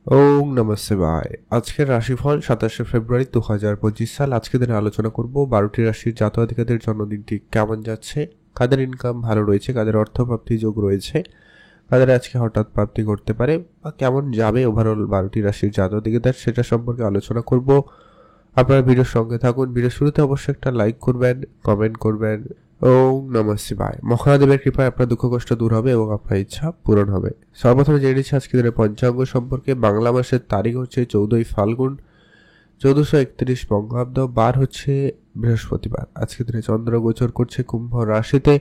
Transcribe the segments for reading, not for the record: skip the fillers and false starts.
ওম নমঃ শিবায়। আজকের রাশিফল 27 ফেব্রুয়ারি 2025 সাল। আজকে দিনে আলোচনা করব 12টি রাশির জাতক-জাতিকাদের জন্মদিনটি কেমন যাচ্ছে, কাদের ইনকাম ভালো রয়েছে, কাদের অর্থপ্রাপ্তি যোগ রয়েছে, কাদের আজকে হঠাৎ প্রাপ্তি ঘটতে পারে বা কেমন যাবে ওভারঅল 12টি রাশির জাতক-জাতিকাদের সেটা সম্পর্কে আলোচনা করব। আপনারা ভিডিওর সঙ্গে থাকুন। ভিডিও শুরুতে অবশ্যই একটা লাইক করবেন, কমেন্ট করবেন। ওম নমঃ শিবায়। মহাদেবের কৃপায় আপনার দুঃখ কষ্ট দূর হবে এবং আপনার ইচ্ছা পূরণ হবে। সর্বপ্রথমে জেনে নিচ্ছি আজকে দিনের পঞ্চাঙ্গ সম্পর্কে। বাংলা মাসের তারিখ হচ্ছে 14ই ফাল্গুন 1431 বঙ্গাব্দ। বার হচ্ছে বৃহস্পতিবার। আজকে দিনে চন্দ্র গোচর করছে কুম্ভ রাশিতে।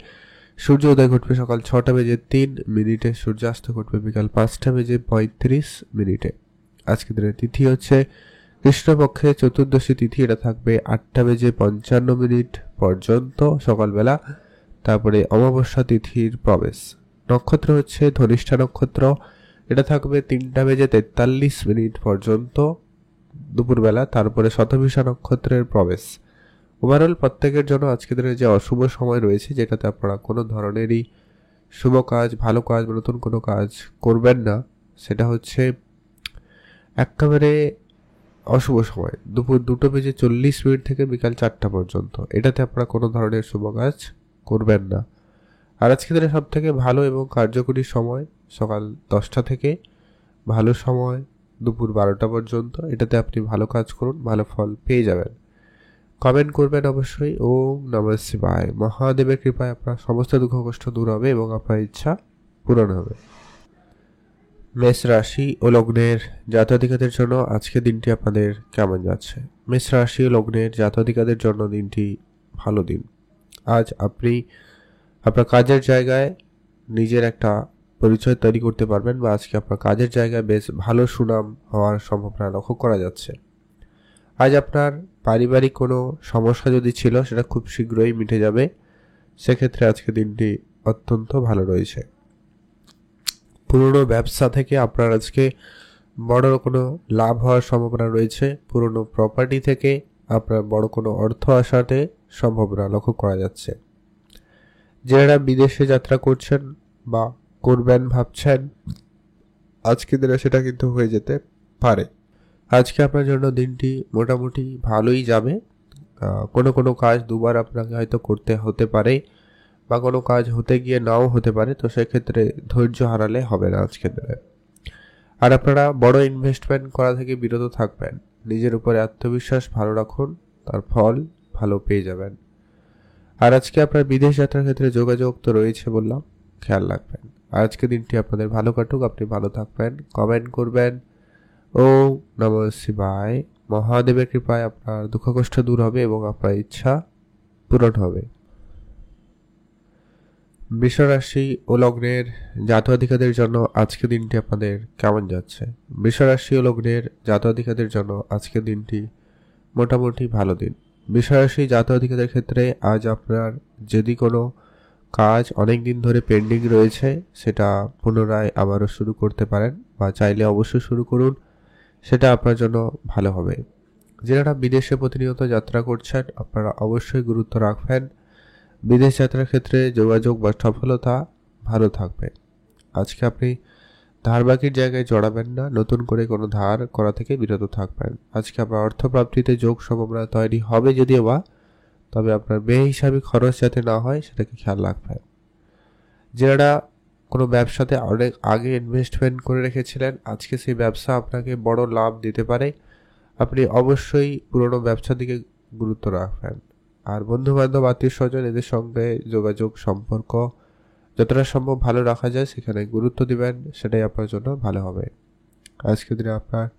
সূর্য উদয় ঘটবে সকাল 6টা বেজে 3 মিনিটে, সূর্যাস্ত ঘটবে বিকাল 5টা বেজে 35 মিনিটে। আজকে দিনের তিথি হচ্ছে কৃষ্ণপক্ষে চতুর্দশী তিথি। এটা থাকবে 8টা বেজে 55 মিনিট পর্যন্ত সকালবেলা, তারপরে অমাবস্যা তিথির প্রবেশ। নক্ষত্র হচ্ছে ধনিষ্ঠা নক্ষত্র। এটা থাকবে 3টা বেজে 43 মিনিট পর্যন্ত দুপুরবেলা, তারপরে শতভিষা নক্ষত্রের প্রবেশ। ওভারঅল প্রত্যেকের জন্য আজকে দিনের যে অশুভ সময় রয়েছে, যেটাতে আপনারা কোনো ধরনেরই শুভ কাজ, ভালো কাজ বা নতুন কোনো কাজ করবেন না, সেটা হচ্ছে একেবারে অশুভ সময় দুপুর 2টা বেজে 40 মিনিট থেকে বিকাল 4টা পর্যন্ত। এটাতে আপনারা কোনো ধরনের শুভ কাজ করবেন না। আর আজকে দিনে সব থেকে ভালো এবং কার্যকরী সময় সকাল 10টা থেকে, ভালো সময় দুপুর 12টা পর্যন্ত। এটাতে আপনি ভালো কাজ করুন, ভালো ফল পেয়ে যাবেন। কমেন্ট করবেন অবশ্যই। ওম নমঃ শিবায়। মহাদেবের কৃপায় আপনার সমস্ত দুঃখ কষ্ট দূর হবে এবং আপনার ইচ্ছা পূরণ হবে। মেষ রাশি ও লগ্নের জাতক-জাতিকাদের জন্য আজকে দিনটি আপনাদের কেমন যাচ্ছে? মেষ রাশি ও লগ্নের জাতক-জাতিকাদের জন্য দিনটি ভালো দিন। আজ আপনি আপনার কাজের জায়গায় নিজের একটা পরিচয় তৈরি করতে পারবেন, বা আজকে আপনার কাজের জায়গায় বেশ ভালো সুনাম হওয়ার সম্ভাবনা লক্ষ্য করা যাচ্ছে। আজ আপনার পারিবারিক কোনো সমস্যা যদি ছিল, সেটা খুব শীঘ্রই মিটে যাবে। সেক্ষেত্রে আজকে দিনটি অত্যন্ত ভালো রয়েছে। পুরনো ব্যবসা থেকে আপনার আজকে বড় কোনো লাভ হওয়ার সম্ভাবনা রয়েছে। পুরনো প্রপার্টি থেকে আপনার বড় কোনো অর্থ আসাতে সম্ভাবনা লক্ষ্য করা যাচ্ছে। যারা বিদেশে যাত্রা করছেন বা করবেন ভাবছেন, আজকে দিনে সেটা কিন্তু হয়ে যেতে পারে। আজকে আপনার জন্য দিনটি মোটামুটি ভালোই যাবে। কোনো কাজ দুবার আপনাকে হয়তো করতে হতে পারে, বা কোনো কাজ হতে গিয়ে নাও হতে পারে। তো সেক্ষেত্রে ধৈর্য হারালে হবে না আজকে দিনে। আর আপনারা বড় ইনভেস্টমেন্ট করা থেকে বিরত থাকবেন। নিজের উপরে আত্মবিশ্বাস ভালো রাখুন, তার ফল ভালো পেয়ে যাবেন। আর আজকে আপনার বিদেশ যাত্রার ক্ষেত্রে যোগাযোগ তো রয়েছে বললাম, খেয়াল রাখবেন। আর আজকে দিনটি আপনাদের ভালো কাটুক, আপনি ভালো থাকবেন। কমেন্ট করবেন। ওম নমঃ শিবায়। মহাদেবের কৃপায় আপনার দুঃখ কষ্ট দূর হবে এবং আপনার ইচ্ছা পূরণ হবে। বৃষ রাশি ও লগ্নের জাতক-জাতিকাদের জন্য আজকে দিনটি আপনাদের কেমন যাচ্ছে? বৃষ রাশি ও লগ্নের জাতক-জাতিকাদের জন্য আজকে দিনটি মোটামুটি ভালো দিন। বৃষ রাশি জাতক-জাতিকাদের ক্ষেত্রে আজ আপনার যদি কোনো কাজ অনেক দিন ধরে পেন্ডিং রয়েছে, সেটা পুনরায় আবারও শুরু করতে পারেন, বা চাইলে অবশ্যই শুরু করুন। সেটা আপনার জন্য ভালো হবে। যারা বিদেশে প্রতিনিয়ত যাত্রা করছেন, আপনারা অবশ্যই গুরুত্ব রাখবেন। বিদেশ যাত্রার ক্ষেত্রে যোগাযোগ বা সফলতা ভালো থাকবে। আজকে আপনি ধার বাকির জায়গায় জড়াবেন না, নতুন করে কোনো ধার করা থেকে বিরত থাকবেন। আজকে আপনার অর্থপ্রাপ্তিতে যোগ সম্ভাবনা তৈরি হবে যদিও বা, তবে আপনার বেহিসাবি খরচ যাতে না হয় সেটাকে খেয়াল রাখবেন। যারা কোনো ব্যবসাতে অনেক আগে ইনভেস্টমেন্ট করে রেখেছিলেন, আজকে সেই ব্যবসা আপনাকে বড় লাভ দিতে পারে। আপনি অবশ্যই পুরনো ব্যবসার দিকে গুরুত্ব রাখবেন। আর বন্ধু বান্ধব, আত্মীয় স্বজন, এদের সঙ্গে যোগাযোগ সম্পর্ক যতটা সম্ভব ভালো রাখা যায় সেখানে গুরুত্ব দিবেন, সেটাই আপনার জন্য ভালো হবে। আজকের দিনে আপনার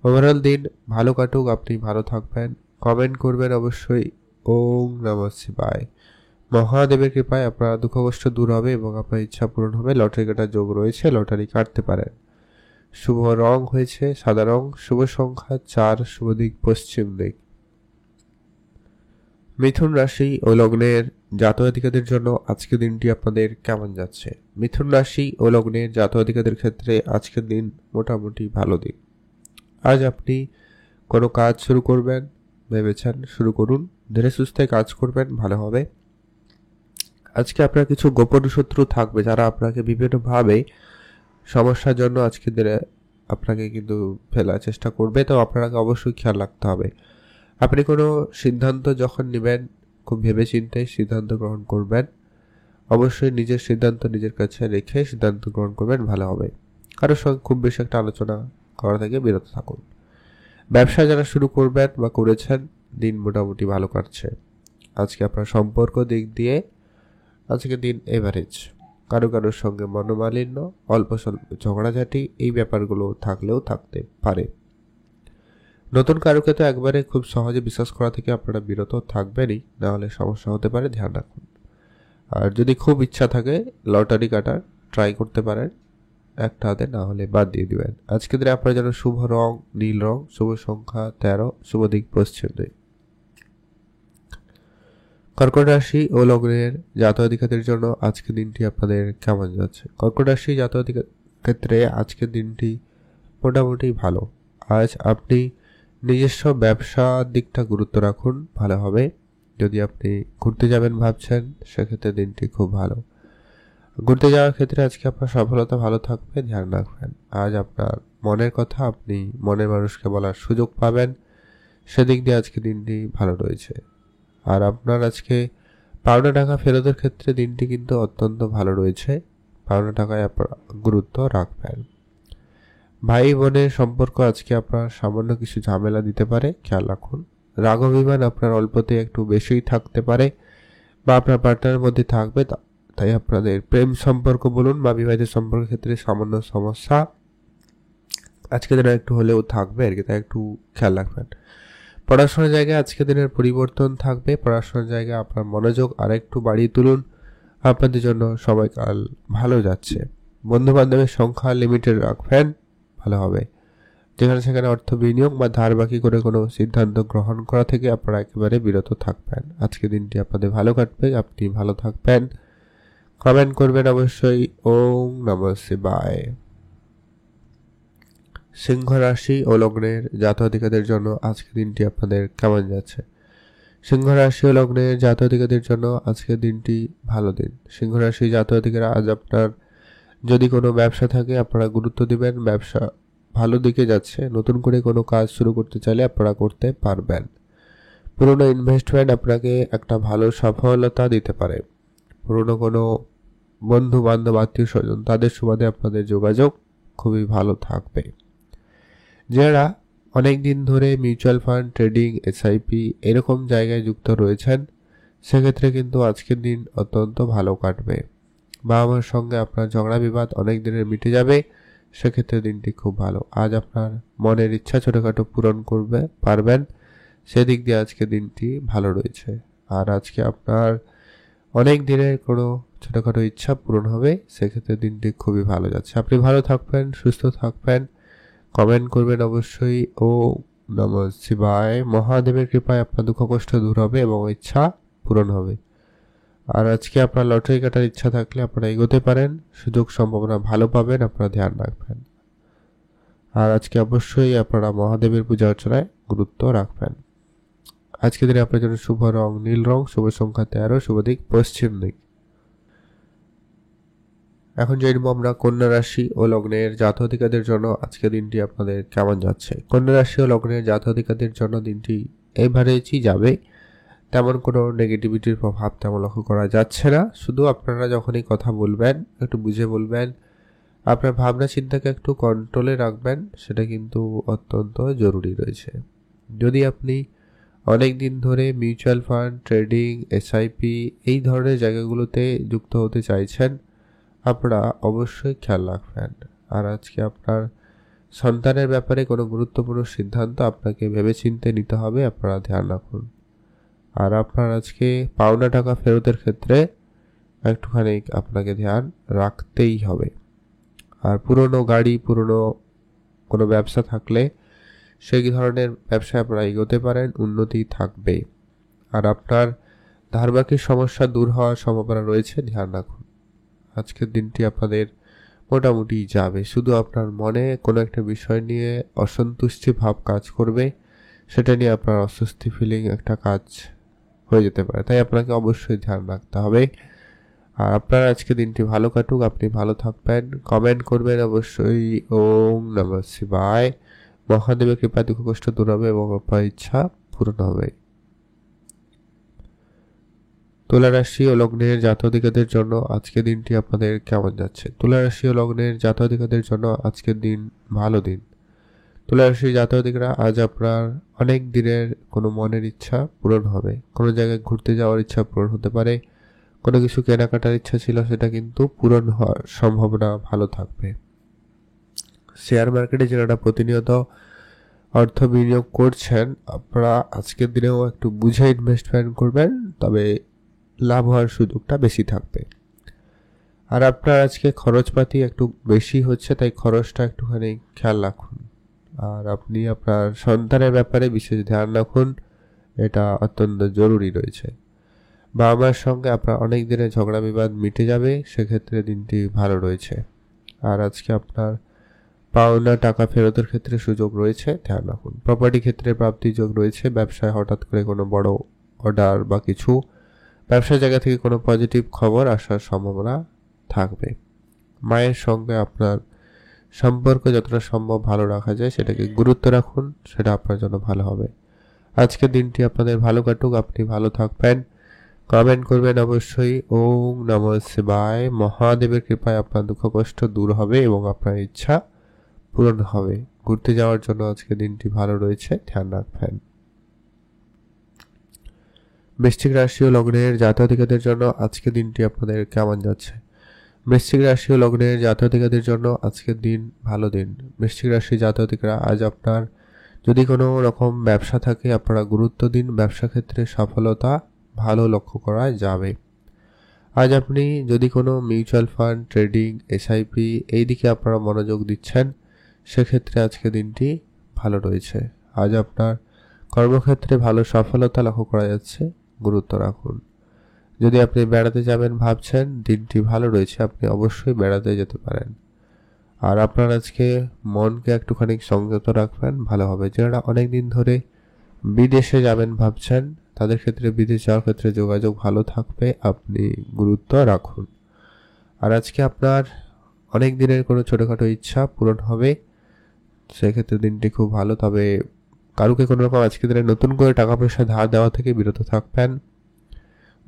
ওভারঅল দিন ভালো কাটুক, আপনি ভালো থাকবেন। কমেন্ট করবেন অবশ্যই। ওম নমঃ শিবায়। মহাদেবের কৃপায় আপনার দুঃখ কষ্ট দূর হবে এবং আপনার ইচ্ছা পূরণ হবে। লটারি কাটার যোগ রয়েছে, লটারি কাটতে পারেন। শুভ রং হয়েছে সাদা রং, শুভ সংখ্যা 4, শুভ দিক পশ্চিম দিক। মিথুন রাশি ও লগ্নের জাতক-জাতিকাদের জন্য আজকের দিনটি আপনাদের কেমন যাচ্ছে? মিথুন রাশি ও লগ্নের জাতক-জাতিকাদের ক্ষেত্রে আজকের দিন মোটামুটি ভালো দিন। আজ আপনি কোনো কাজ শুরু করবেন ভেবেছেন, শুরু করুন। ধীরে সুস্থে কাজ করবেন, ভালো হবে। আজকে আপনার কিছু গোপন শত্রু থাকবে, যারা আপনাকে বিভিন্নভাবে সমস্যার জন্য আজকে দিনে আপনাকে কিন্তু ফেলার চেষ্টা করবে, তো আপনাকে অবশ্যই খেয়াল রাখতে হবে। আপনি কোনো সিদ্ধান্ত যখন নেবেন খুব ভেবেচিন্তে সিদ্ধান্ত গ্রহণ করবেন। অবশ্যই নিজের সিদ্ধান্ত নিজের কাছে রেখে সিদ্ধান্ত গ্রহণ করবেন, ভালো হবে। কারোর সঙ্গে খুব বেশি একটা আলোচনা করা থেকে বিরত থাকুন। ব্যবসা যারা শুরু করবেন বা করেছেন, দিন মোটামুটি ভালো কাটছে। আজকে আপনার সম্পর্ক দিক দিয়ে আজকে দিন এভারেজ। কারোর সঙ্গে মনোমালিন্য, অল্প স্বল্প ঝগড়াঝাটি এই ব্যাপারগুলো থাকলেও থাকতে পারে। নতুন কারোকে তো একবারে খুব সহজে বিশ্বাস করা থেকে আপনারা বিরত থাকবেনই, না হলে সমস্যা হতে পারে, ধ্যান রাখুন। আর যদি খুব ইচ্ছা থাকে লটারি কাটার, ট্রাই করতে পারেন, একটা হাতে না হলে বাদ দিয়ে দিবেন। আজকে দিনে আপনার জন্য শুভ রং নীল রং, শুভ সংখ্যা 13, শুভ দিক পশ্চিম দিক। কর্কট রাশি ও লগ্নের জাতক-জাতিকাদের জন্য আজকের দিনটি আপনাদের কেমন যাচ্ছে? কর্কট রাশি জাতক-জাতিকার ক্ষেত্রে আজকের দিনটি মোটামুটি ভালো। আজ আপনি নিজস্ব ব্যবসার দিকটা গুরুত্ব রাখুন, ভালো হবে। যদি আপনি ঘুরতে যাবেন ভাবছেন, সেক্ষেত্রে দিনটি খুব ভালো। ঘুরতে যাওয়ার ক্ষেত্রে আজকে আপনার সফলতা ভালো থাকবে, ধ্যান রাখবেন। আজ আপনার মনের কথা আপনি মনের মানুষকে বলার সুযোগ পাবেন, সেদিক দিয়ে আজকে দিনটি ভালো রয়েছে। আর আপনার আজকে পাওনা টাকা ফেরতের ক্ষেত্রে দিনটি কিন্তু অত্যন্ত ভালো রয়েছে। পাওনা টাকায় আপনার গুরুত্ব রাখবেন। ভাই বোনের সম্পর্ক আজকে আপনার সামান্য কিছু ঝামেলা দিতে পারে, খেয়াল রাখুন। রাগ অভিমান আপনার অল্পতে একটু বেশিই থাকতে পারে বা আপনার পার্টনারের মধ্যে থাকবে, তাই আপনাদের প্রেম সম্পর্ক বলুন বা বিবাহিত সম্পর্কের ক্ষেত্রে সামান্য সমস্যা আজকে দিনে একটু হলেও থাকবে আর কি, তাই একটু খেয়াল রাখবেন। পড়াশোনার জায়গায় আজকে দিনের পরিবর্তন থাকবে। পড়াশোনার জায়গায় আপনার মনোযোগ আরেকটু বাড়িয়ে তুলুন, আপনাদের জন্য সময়কাল ভালো যাচ্ছে। বন্ধু বান্ধবের সংখ্যা লিমিটেড রাখবেন, ভালো হবে। যেখানে সেখানে অর্থ বিনিয়োগ বা ধার বাকি করে কোনো সিদ্ধান্ত গ্রহণ করা থেকে আপনারা একেবারে বিরত থাকবেন। আজকে দিনটি আপনাদের ভালো কাটবে, আপনি ভালো থাকবেন। কমেন্ট করবেন অবশ্যই। ওম নমঃ শিবায়। সিংহ রাশি ও লগ্নের জাতক-জাতিকাদের জন্য আজকের দিনটি আপনাদের কেমন যাচ্ছে? সিংহ রাশি ও লগ্নের জাতক-জাতিকাদের জন্য আজকের দিনটি ভালো দিন। সিংহ রাশি জাতক-জাতিকারা আজ আপনার যদি কোনো ব্যবসা থাকে আপনারা গুরুত্ব দিবেন, ব্যবসা ভালো দিকে যাচ্ছে। নতুন করে কোনো কাজ শুরু করতে চাইলে আপনারা করতে পারবেন। পুরনো ইনভেস্টমেন্ট আপনাকে একটা ভালো সফলতা দিতে পারে। পুরনো কোনো বন্ধু বান্ধব আত্মীয় স্বজন তাদের সুবাদে আপনাদের যোগাযোগ খুবই ভালো থাকবে। যারা অনেক দিন ধরে মিউচুয়াল ফান্ড, ট্রেডিং, এসআইপি এরকম জায়গায় যুক্ত রয়েছেন, সেক্ষেত্রে কিন্তু আজকের দিন অত্যন্ত ভালো কাটবে। বাবা মার সঙ্গে আপনার ঝগড়া বিবাদ অনেক দিনের মিটে যাবে, সেক্ষেত্রে দিনটি খুব ভালো। আজ আপনার মনের ইচ্ছা ছোটোখাটো পূরণ করবে পারবেন, সেদিক দিয়ে আজকে দিনটি ভালো রয়েছে। আর আজকে আপনার অনেক দিনের কোনো ছোটোখাটো ইচ্ছা পূরণ হবে, সেক্ষেত্রে দিনটি খুবই ভালো যাচ্ছে। আপনি ভালো থাকবেন, সুস্থ থাকবেন। কমেন্ট করবেন অবশ্যই। ও নমঃ শিবায়। মহাদেবের কৃপায় আপনার দুঃখ কষ্ট দূর হবে এবং ইচ্ছা পূরণ হবে। আর আজকে আপনার লটারি কাটার ইচ্ছা থাকলে আপনারা এগোতে পারেন, সুযোগ সম্ভাবনা ভালো পাবেন, আপনারা ধ্যান রাখবেন। আর আজকে অবশ্যই আপনারা মহাদেবের পূজা অর্চনায় গুরুত্ব রাখবেন। আজকে দিনে আপনার জন্য শুভ রং নীল রং, শুভ সংখ্যা 13, শুভ দিক পশ্চিম দিক। এখন জানবো আমরা কন্যা রাশি ও লগ্নের জাতক-জাতিকাদের জন্য আজকের দিনটি আপনাদের কেমন যাচ্ছে। কন্যা রাশি ও লগ্নের জাতক-জাতিকাদের জন্য দিনটি এভারেজই যাবে, তেমন কোনো নেগেটিভিটির প্রভাব তেমন লক্ষ্য করা যাচ্ছে না। শুধু আপনারা যখনই কথা বলবেন একটু বুঝে বলবেন, আপনার ভাবনা চিন্তাকে একটু কন্ট্রোলে রাখবেন, সেটা কিন্তু অত্যন্ত জরুরি রয়েছে। যদি আপনি অনেক দিন ধরে মিউচুয়াল ফান্ড, ট্রেডিং, এসআইপি এই ধরনের জায়গাগুলোতে যুক্ত হতে চাইছেন, আপনারা অবশ্যই খেয়াল রাখবেন। আর আজকে আপনার সন্তানের ব্যাপারে কোনো গুরুত্বপূর্ণ সিদ্ধান্ত আপনাকে ভেবেচিন্তে নিতে হবে, আপনারা ধ্যান রাখুন। আর আপনার আজকে পাওনা টাকা ফেরতের ক্ষেত্রে একটুখানি আপনাকে ধ্যান রাখতেই হবে। আর পুরনো গাড়ি, পুরনো কোনো ব্যবসা থাকলে সেই ধরনের ব্যবসায় আপনারা এগোতে পারেন, উন্নতি থাকবে। আর আপনার ধারবাকির সমস্যা দূর হওয়ার সম্ভাবনা রয়েছে, ধ্যান রাখুন। আজকের দিনটি আপনাদের মোটামুটি যাবে। শুধু আপনার মনে কোনো একটা বিষয় নিয়ে অসন্তুষ্টি ভাব কাজ করবে, সেটা নিয়ে আপনার অস্বস্তি ফিলিং একটা কাজ হয়ে যেতে পারে, তাই আপনাকে অবশ্যই ধ্যান রাখতে হবে। আর আপনার আজকে দিনটি ভালো কাটুক, আপনি ভালো থাকবেন। কমেন্ট করবেন অবশ্যই। ওম নমঃ শিবায়। মহাদেবের কৃপা দুঃখ কষ্ট দূর হবে এবং আপনার ইচ্ছা পূরণ হবে। তুলা রাশি ও লগ্নের জাতক-জাতিকাদের জন্য আজকের দিনটি আপনাদের কেমন যাচ্ছে? তুলা রাশি ও লগ্নের জাতক-জাতিকাদের জন্য আজকের দিন ভালো দিন। তুলা রাশির জাতক-জাতিকারা আজ আপনার অনেক দিনের কোনো মনের ইচ্ছা পূরণ হবে। কোনো জায়গায় ঘুরতে যাওয়ার ইচ্ছা পূরণ হতে পারে। কোনো কিছু কেনাকাটার ইচ্ছা ছিল সেটা কিন্তু পূরণ হওয়ার সম্ভাবনা ভালো থাকবে। শেয়ার মার্কেটে যারা প্রতিনিয়ত অর্থ বিনিয়োগ করছেন, আপনারা আজকের দিনেও একটু বুঝে ইনভেস্টমেন্ট করবেন, তবে লাভ হওয়ার সুযোগটা বেশি থাকবে। আর আপনার আজকে খরচপাতি একটু বেশি হচ্ছে, তাই খরচটা একটুখানি খেয়াল রাখুন। আর আপনি আপনার সন্তানের ব্যাপারে বিশেষ ধ্যান রাখুন, এটা অত্যন্ত জরুরি রয়েছে। বাবা মার সঙ্গে আপনার অনেক দিনের ঝগড়া বিবাদ মিটে যাবে, সেক্ষেত্রে দিনটি ভালো রয়েছে। আর আজকে আপনার পাওনা টাকা ফেরতের ক্ষেত্রে সুযোগ রয়েছে, ধ্যান রাখুন। প্রপার্টি ক্ষেত্রে প্রাপ্তির যোগ রয়েছে। ব্যবসায় হঠাৎ করে কোনো বড় অর্ডার বা কিছু ব্যবসার জায়গা থেকে কোনো পজিটিভ খবর আসার সম্ভাবনা থাকবে। মায়ের সঙ্গে আপনার সম্পর্ক যতটা সম্ভব ভালো রাখা যায় সেটাকে গুরুত্ব রাখুন, সেটা আপনার জন্য ভালো হবে। আজকের দিনটি আপনাদের ভালো কাটুক, আপনি ভালো থাকবেন। কমেন্ট করবেন অবশ্যই। ওম নমঃ শিবায়। মহাদেবের কৃপায় আপনার দুঃখ কষ্ট দূর হবে এবং আপনার ইচ্ছা পূরণ হবে। ঘুরতে যাওয়ার জন্য আজকে দিনটি ভালো রয়েছে, ধ্যান রাখবেন। বৃশ্চিক রাশি ও লগ্নের জাতক-জাতিকাদের জন্য আজকে দিনটি আপনাদের কেমন যাচ্ছে? বৃশ্চিক রাশি ও লগ্নের জাতক-জাতিকাদের জন্য আজকের দিন ভালো দিন। বৃশ্চিক রাশির জাতক-জাতিকারা আজ আপনার যদি কোনো রকম ব্যবসা থাকে, আপনারা গুরুত্ব দিন। ব্যবসা ক্ষেত্রে সফলতা ভালো লক্ষ্য করা যাবে। আজ আপনি যদি কোনো মিউচুয়াল ফান্ড, ট্রেডিং, এসআইপি এই দিকে আপনারা মনোযোগ দিচ্ছেন, সেক্ষেত্রে আজকে দিনটি ভালো রয়েছে। আজ আপনার কর্মক্ষেত্রে ভালো সফলতা লক্ষ্য করা যাচ্ছে, গুরুত্ব রাখুন। যদি আপনি বেড়াতে যাবেন ভাবছেন, দিনটি ভালো রয়েছে, আপনি অবশ্যই বেড়াতে যেতে পারেন। আর আপনার আজকে মনকে একটুখানি সংযত রাখবেন, ভালো হবে। যারা অনেক দিন ধরে বিদেশে যাবেন ভাবছেন, তাদের ক্ষেত্রে বিদেশ যাওয়ার ক্ষেত্রে যোগাযোগ ভালো থাকবে, আপনি গুরুত্ব রাখুন। আর আজকে আপনার অনেক দিনের কোনো ছোটোখাটো ইচ্ছা পূরণ হবে, সেক্ষেত্রে দিনটি খুব ভালো। তবে কারুকে কোনো রকম আজকে দিনে নতুন করে টাকা পয়সা ধার দেওয়া থেকে বিরত থাকবেন।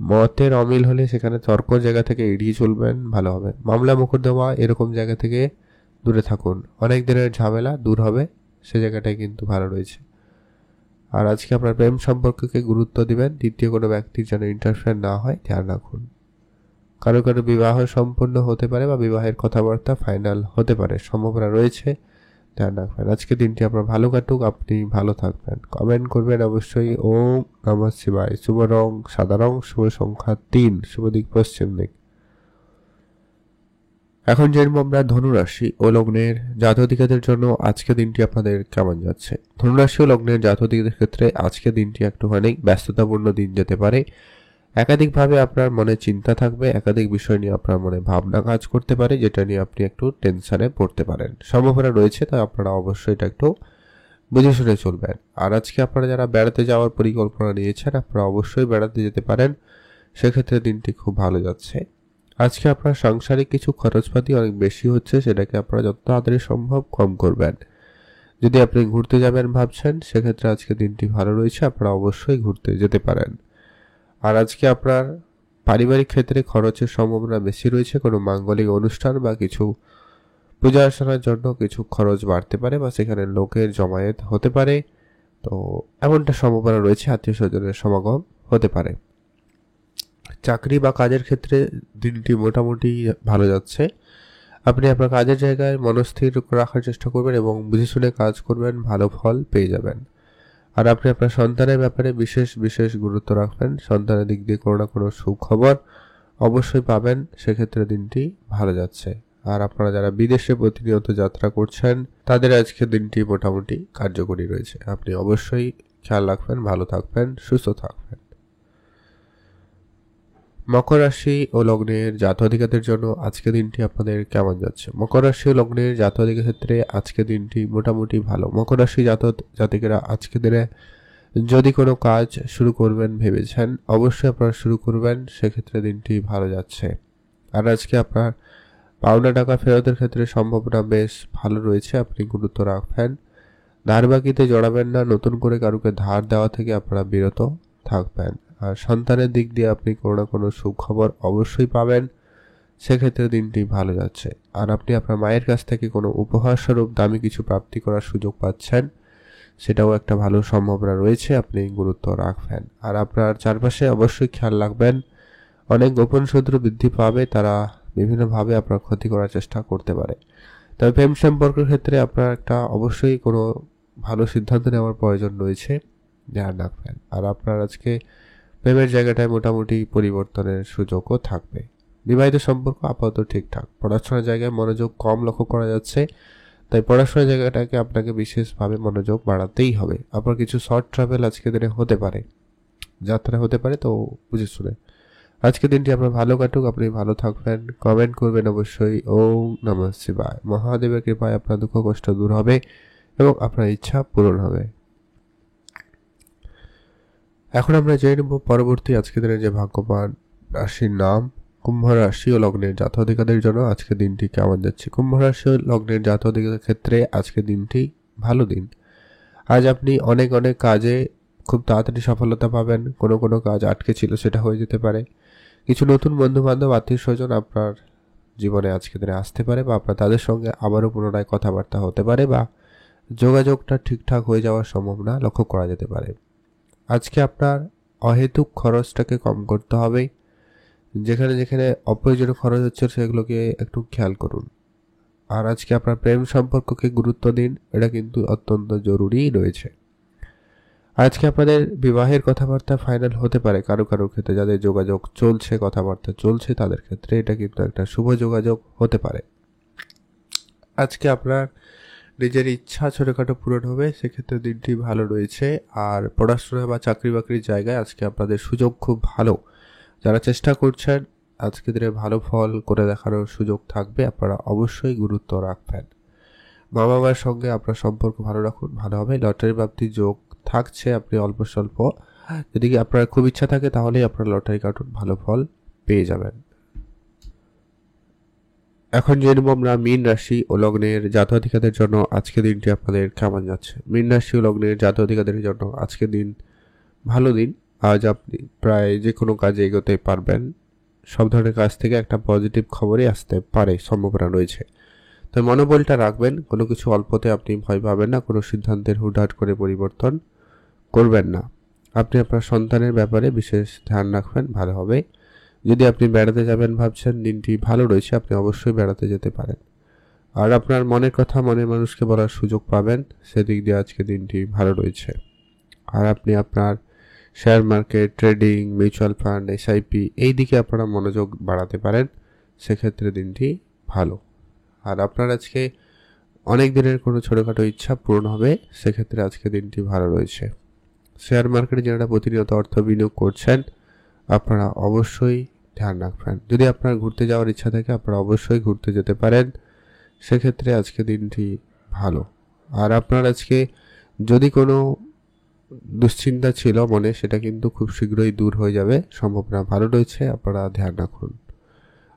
মতের অমিল হলে সেখানে তর্ক জায়গা থেকে এড়িয়ে চলবেন, ভালো হবে। মামলা মোকদ্দমা এরকম জায়গা থেকে দূরে থাকুন। অনেক দিনের ঝামেলা দূর হবে, সে জায়গাটাই কিন্তু ভালো রয়েছে। আর আজকে আপনার প্রেম সম্পর্ককে গুরুত্ব দিবেন, দ্বিতীয় কোনো ব্যক্তির যেন ইন্টারফেয়ার না হয়, ধ্যান রাখুন। কারো কারো বিবাহ সম্পন্ন হতে পারে বা বিবাহের কথাবার্তা ফাইনাল হতে পারে, সম্ভাবনা রয়েছে, ধ্যান রাখবেন। আজকে দিনটি আপনার ভালো কাটুক, আপনি ভালো থাকবেন। কমেন্ট করবেন অবশ্যই। ওম নমঃ শিবায়। শুভ রং সাদা রং, শুভ সংখ্যা 3, শুভ দিক পশ্চিম দিক। এখন জানবো আমরা ধনুরাশি ও লগ্নের জাতক-জাতিকাদের জন্য আজকে দিনটি আপনাদের কেমন যাচ্ছে। ধনুরাশি ও লগ্নের জাতক-জাতিকাদের ক্ষেত্রে আজকে দিনটি একটুখানি ব্যস্ততাপূর্ণ দিন যেতে পারে। একাধিকভাবে আপনার মনে চিন্তা থাকবে, একাধিক বিষয় নিয়ে আপনার মনে ভাবনা কাজ করতে পারে, যেটা নিয়ে আপনি একটু টেনশনে পড়তে পারেন, সম্ভাবনা রয়েছে। তাই আপনারা অবশ্যই এটা একটু বুঝে শুনে চলবেন। আর আজকে আপনারা যারা বেড়াতে যাওয়ার পরিকল্পনা নিয়েছেন, আপনারা অবশ্যই বেড়াতে যেতে পারেন, সেক্ষেত্রে দিনটি খুব ভালো যাচ্ছে। আজকে আপনার সাংসারিক কিছু খরচপাতি অনেক বেশি হচ্ছে, সেটাকে আপনারা যত তাড়াতাড়ি সম্ভব কম করবেন। যদি আপনি ঘুরতে যাবেন ভাবছেন, সেক্ষেত্রে আজকে দিনটি ভালো রয়েছে, আপনারা অবশ্যই ঘুরতে যেতে পারেন। আর আজকে আপনার পারিবারিক ক্ষেত্রে খরচের সম্ভাবনা বেশি রয়েছে। কোনো মাঙ্গলিক অনুষ্ঠান বা কিছু পূজা অর্চনার জন্য কিছু খরচ বাড়তে পারে বা সেখানে লোকের জমায়েত হতে পারে, তো এমনটা সম্ভাবনা রয়েছে। আত্মীয় স্বজনের সমাগম হতে পারে। চাকরি বা কাজের ক্ষেত্রে দিনটি মোটামুটি ভালো যাচ্ছে। আপনি আপনার কাজের জায়গায় মনস্থির রাখার চেষ্টা করবেন এবং বুঝে শুনে কাজ করবেন, ভালো ফল পেয়ে যাবেন। আর আপনি আপনার সন্তানের ব্যাপারে বিশেষ বিশেষ গুরুত্ব রাখবেন। সন্তানের দিক দিয়ে কোনো না কোনো সুখবর অবশ্যই পাবেন, সেক্ষেত্রে দিনটি ভালো যাচ্ছে। আর আপনারা যারা বিদেশে প্রতিনিয়ত যাত্রা করছেন, তাদের আজকে দিনটি মোটামুটি কার্যকরী রয়েছে। আপনি অবশ্যই খেয়াল রাখবেন, ভালো থাকবেন, সুস্থ থাকবেন। মকর রাশি ও লগ্নের জাতক-জাতিকাদের জন্য আজকে দিনটি আপনাদের কেমন যাচ্ছে? মকর রাশি ও লগ্নের জাতক-জাতিকার ক্ষেত্রে আজকে দিনটি মোটামুটি ভালো। মকর রাশি জাতক-জাতিকারা আজকে দিনে যদি কোনো কাজ শুরু করবেন ভেবেছেন, অবশ্যই আপনারা শুরু করবেন, সেক্ষেত্রে দিনটি ভালো যাচ্ছে। আর আজকে আপনার পাওনা টাকা ফেরতের ক্ষেত্রে সম্ভাবনা বেশ ভালো রয়েছে, আপনি গুরুত্ব রাখবেন। ধার বাকিতে জড়াবেন না, নতুন করে কারুকে ধার দেওয়া থেকে আপনারা বিরত থাকবেন। আর সন্তানের দিক দিয়ে আপনি কোনো না কোনো সুখবর অবশ্যই পাবেন, সেক্ষেত্রে দিনটি ভালো যাচ্ছে। আর আপনি আপনার মায়ের কাছ থেকে কোনো উপহার স্বরূপ দামি কিছু প্রাপ্তি করার সুযোগ পাচ্ছেন, সেটাও একটা ভালো সম্ভাবনা রয়েছে, আপনি গুরুত্ব রাখবেন। আর আপনার চারপাশে অবশ্যই খেয়াল রাখবেন, অনেক গোপন শত্রু বৃদ্ধি পাবে, তারা বিভিন্নভাবে আপনার ক্ষতি করার চেষ্টা করতে পারে। তবে প্রেম সম্পর্কের ক্ষেত্রে আপনার একটা অবশ্যই কোনো ভালো সিদ্ধান্ত নেওয়ার প্রয়োজন রয়েছে, ধ্যান রাখবেন। আর আপনার আজকে প্রেমের জায়গাটায় মোটামুটি পরিবর্তনের সুযোগও থাকবে। বিবাহিত সম্পর্ক আপাতত ঠিকঠাক। পড়াশোনার জায়গায় মনোযোগ কম লক্ষ্য করা যাচ্ছে, তাই পড়াশোনার জায়গাটাকে আপনাকে বিশেষভাবে মনোযোগ বাড়াতেই হবে। আপনার কিছু শর্ট ট্রাভেল আজকে দিনে হতে পারে, যাত্রা হতে পারে, তো বুঝে শুনে। আজকে দিনটি আপনার ভালো কাটুক, আপনি ভালো থাকবেন। কমেন্ট করবেন অবশ্যই। ওম নমঃ শিবায়। মহাদেবের কৃপায় আপনার দুঃখ কষ্ট দূর হবে এবং আপনার ইচ্ছা পূরণ হবে। এখন আমরা জেনে নেব পরবর্তী আজকে দিনে যে ভাগ্যবান রাশির নাম। কুম্ভ রাশি ও লগ্নের জাতক-জাতিকাদের জন্য আজকে দিনটি কেমন যাচ্ছে? কুম্ভ রাশি ও লগ্নের জাতক-জাতিকাদের ক্ষেত্রে আজকে দিনটি ভালো দিন। আজ আপনি অনেক অনেক কাজে খুব তাড়াতাড়ি সফলতা পাবেন। কোনো কোনো কাজ আটকে ছিল, সেটা হয়ে যেতে পারে। কিছু নতুন বন্ধু বান্ধব, আত্মীয় স্বজন আপনার জীবনে আজকে দিনে আসতে পারে, বা আপনার তাদের সঙ্গে আবারও পুনরায় কথাবার্তা হতে পারে, বা যোগাযোগটা ঠিকঠাক হয়ে যাওয়ার সম্ভাবনা লক্ষ্য করা যেতে পারে। আজকে আপনার অহেতুক খরচটাকে কম করতে হবে। যেখানে যেখানে অপ্রয়োজনীয় খরচ হচ্ছে সেগুলোকে একটু খেয়াল করুন। আর আজকে আপনার প্রেম সম্পর্ককে গুরুত্ব দিন, এটা কিন্তু অত্যন্ত জরুরি রয়েছে। আজকে আপনাদের বিবাহের কথাবার্তা ফাইনাল হতে পারে কারো কারো ক্ষেত্রে, যাদের যোগাযোগ চলছে, কথাবার্তা চলছে, তাদের ক্ষেত্রে এটা কিন্তু একটা শুভ যোগাযোগ হতে পারে। আজকে আপনার নিজের ইচ্ছা ছোটোখাটো পূরণ হবে, সেক্ষেত্রে দিনটি ভালো রয়েছে। আর পড়াশোনা বা চাকরি বাকরির জায়গায় আজকে আপনাদের সুযোগ খুব ভালো। যারা চেষ্টা করছেন আজকে দিনে ভালো ফল করে দেখানোর সুযোগ থাকবে, আপনারা অবশ্যই গুরুত্ব রাখবেন। মা বাবার সঙ্গে আপনার সম্পর্ক ভালো রাখুন, ভালো হবে। লটারি প্রাপ্তির যোগ থাকছে, আপনি অল্প স্বল্প, যদি আপনার খুব ইচ্ছা থাকে তাহলেই আপনার লটারি কাটুন, ভালো ফল পেয়ে যাবেন। এখন জেনে নেব আমরা মীন রাশি ও লগ্নের জাতক-জাতিকাদের জন্য আজকে দিনটি আপনাদের কেমন যাচ্ছে। মীন রাশি ও লগ্নের জাতক-জাতিকাদের জন্য আজকে দিন ভালো দিন। আজ আপনি প্রায় যে কোনো কাজে এগোতে পারবেন। সব ধরনের কাজ থেকে একটা পজিটিভ খবরই আসতে পারে, সম্ভাবনা রয়েছে। তো মনোবলটা রাখবেন, কোনো কিছু অল্পতে আপনি ভয় পাবেন না, কোনো সিদ্ধান্তের হুটহাট করে পরিবর্তন করবেন না। আপনি আপনার সন্তানের ব্যাপারে বিশেষ ধ্যান রাখবেন, ভালো হবে। যদি আপনি বেড়াতে যাবেন ভাবছেন, দিনটি ভালো রয়েছে, আপনি অবশ্যই বেড়াতে যেতে পারেন। আর আপনার মনের কথা মনের মানুষকে বলার সুযোগ পাবেন, সেদিক দিয়ে আজকে দিনটি ভালো রয়েছে। আর আপনি আপনার share market, trading, mutual fund, SIP এই দিকে আপনারা মনোযোগ বাড়াতে পারেন, সেক্ষেত্রে দিনটি ভালো। আর আপনার আজকে অনেক দিনের কোনো ছোটোখাটো ইচ্ছা পূরণ হবে, সেক্ষেত্রে আজকে দিনটি ভালো রয়েছে। শেয়ার মার্কেটে যারা প্রতিনিয়ত অর্থ বিনিয়োগ করছেন, আপনারা অবশ্যই ধ্যান রাখবেন। যদি আপনার ঘুরতে যাওয়ার ইচ্ছা থাকে, আপনারা অবশ্যই ঘুরতে যেতে পারেন, সেক্ষেত্রে আজকে দিনটি ভালো। আর আপনার আজকে যদি কোনো দুশ্চিন্তা ছিল মনে, সেটা কিন্তু খুব শীঘ্রই দূর হয়ে যাবে, সম্ভাবনা ভালো রয়েছে, আপনারা ধ্যান রাখুন।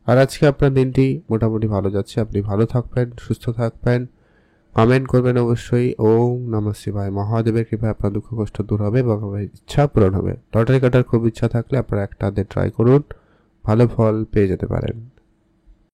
আর আজকে আপনার দিনটি মোটামুটি ভালো যাচ্ছে, আপনি ভালো থাকবেন, সুস্থ থাকবেন। কমেন্ট করবেন অবশ্যই। ওম নমঃ শিবায়। মহাদেবের কৃপায় আপনার দুঃখ কষ্ট দূর হবে এবং ইচ্ছা পূরণ হবে। লটারি কাটার খুব ইচ্ছা থাকলে আপনারা একটা হাতে ট্রাই করুন, ভালো ফল পেয়ে যেতে পারেন।